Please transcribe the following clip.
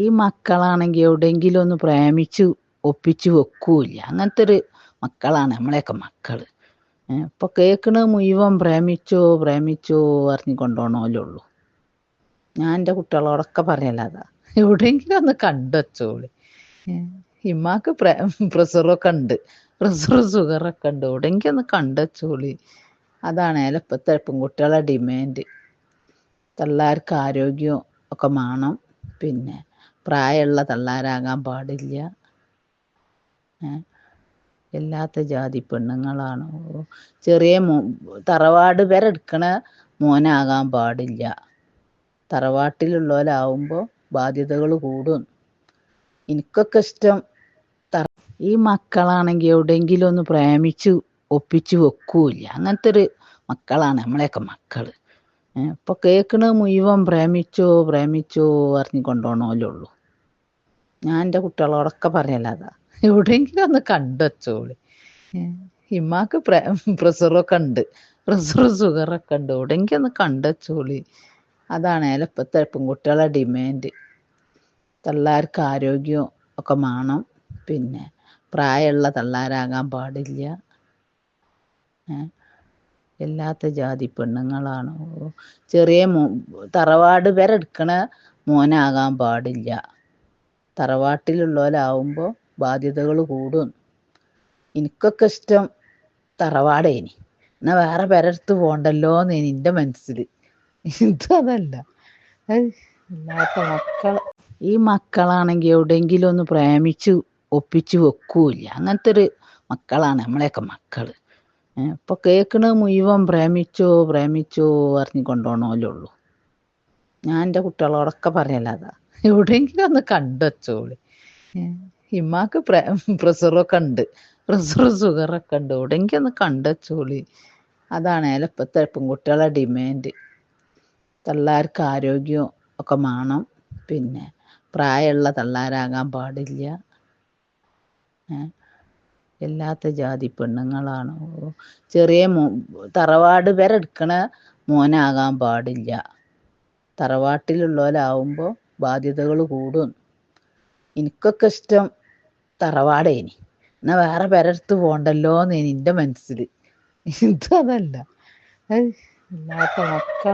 ഈ മക്കളാണെങ്കിൽ എവിടെയെങ്കിലും ഒന്ന് പ്രേമിച്ച് ഒപ്പിച്ച് വെക്കൂല്ല. അങ്ങനത്തെ ഒരു മക്കളാണ് നമ്മളെയൊക്കെ മക്കള്. ഇപ്പൊ കേൾക്കണത് മുഴുവൻ പ്രേമിച്ചോ പ്രേമിച്ചോ പറഞ്ഞ് കൊണ്ടുപോകണമല്ലേ ഉള്ളൂ. ഞാൻ എൻ്റെ കുട്ടികളോടൊക്കെ പറയലതാ, എവിടെയെങ്കിലും ഒന്ന് കണ്ടുവച്ചോളി. ഇമ്മാക്ക് പ്രഷറൊക്കെ ഉണ്ട്, പ്രഷറും ഷുഗറൊക്കെ ഉണ്ട്, എവിടെയെങ്കിലും ഒന്ന് കണ്ടുവച്ചോളി. അതാണ് ഇപ്പോഴത്തെ പെൺകുട്ടികളെ ഡിമാൻഡ്. തള്ളാർക്ക് ആരോഗ്യം ഒക്കെ വേണം, പിന്നെ പ്രായമുള്ള തള്ളാരാകാൻ പാടില്ല. എല്ലാത്ത ജാതി പെണ്ണുങ്ങളാണ്. ചെറിയ തറവാട് വരെ എടുക്കണ മോനാകാൻ പാടില്ല. തറവാട്ടിലുള്ളവരാകുമ്പോൾ ബാധ്യതകൾ കൂടും. എനിക്കൊക്കെ ഇഷ്ടം ഈ മക്കളാണെങ്കിൽ എവിടെയെങ്കിലും ഒന്ന് പ്രേമിച്ച് ഒപ്പിച്ച് വെക്കൂല്ല. അങ്ങനത്തെ ഒരു മക്കളാണ് നമ്മളെയൊക്കെ മക്കള്. ഇപ്പൊ കേൾക്കണത് മുഴുവൻ പ്രേമിച്ചോ പ്രേമിച്ചോ പറഞ്ഞ് കൊണ്ടുപോകണമല്ലേ ഉള്ളൂ. ഞാൻ എൻ്റെ കുട്ടികളോടൊക്കെ പറയലതാ, എവിടെയെങ്കിലും ഒന്ന് കണ്ടുവച്ചോളി. ഇമ്മാക്ക് പ്രഷറൊക്കെ ഉണ്ട്, പ്രഷറും ഷുഗറൊക്കെ ഉണ്ട്, എവിടെയെങ്കിലും ഒന്ന് കണ്ടുവച്ചോളി. അതാണ് ഇപ്പോഴത്തെ പെൺകുട്ടികളെ ഡിമാൻഡ്. തള്ളാർക്ക് ആരോഗ്യം ഒക്കെ വേണം, പിന്നെ പ്രായമുള്ള തള്ളാരാകാൻ പാടില്ല. എല്ലാത്ത ജാതി പെണ്ണുങ്ങളാണ്. ചെറിയ തറവാട് വരെ എടുക്കണ മോനാകാൻ പാടില്ല. തറവാട്ടിലുള്ളവരാകുമ്പോൾ ബാധ്യതകൾ കൂടും. എനിക്കൊക്കെ ഇഷ്ടം തറവാടേനി, എന്നാൽ വേറെ പെരടുത്ത് പോകണ്ടല്ലോ എന്ന് എൻ്റെ മനസ്സിൽ. ഇതല്ല അല്ലാത്ത മക്കൾ. ഈ മക്കളാണെങ്കിൽ എവിടെയെങ്കിലും ഒന്ന് പ്രേമിച്ച് ഒപ്പിച്ച് വെക്കൂല്ല. അങ്ങനത്തെ ഒരു മക്കളാണ് നമ്മളെയൊക്കെ മക്കള്. ഇപ്പൊ കേൾക്കണത് മുഴുവൻ പ്രേമിച്ചോ പ്രേമിച്ചോ പറഞ്ഞ് കൊണ്ടുപോകണമല്ലേ ഉള്ളൂ. ഞാൻ എൻ്റെ കുട്ടികളോടൊക്കെ പറയലതാ, എവിടെയെങ്കിലും ഒന്ന് കണ്ടുവച്ചോളി. ഇമ്മാക്ക് പ്രഷറൊക്കെ ഉണ്ട്, പ്രഷറും ഷുഗറൊക്കെ ഉണ്ട്, എവിടെയെങ്കിലും ഒന്ന് കണ്ടുവച്ചോളി. അതാണ് ഇപ്പോഴത്തെ പെൺകുട്ടികളെ ഡിമാൻഡ്. തള്ളാർക്ക് ആരോഗ്യം ഒക്കെ വേണം, പിന്നെ പ്രായമുള്ള തള്ളാരാകാൻ പാടില്ല. എല്ലാത്ത ജാതി പെണ്ണുങ്ങളാണ്. ചെറിയ തറവാട് വരെ എടുക്കണ മോനാകാൻ പാടില്ല. തറവാട്ടിലുള്ളവരാകുമ്പോൾ ബാധ്യതകൾ കൂടും. എനിക്കൊക്കെ ഇഷ്ടം തറവാടേനി, എന്നാൽ വേറെ പെരടുത്ത് പോകണ്ടല്ലോ എന്ന് എൻ്റെ മനസ്സിൽ. ഇതല്ല അല്ലാത്ത മക്കൾ.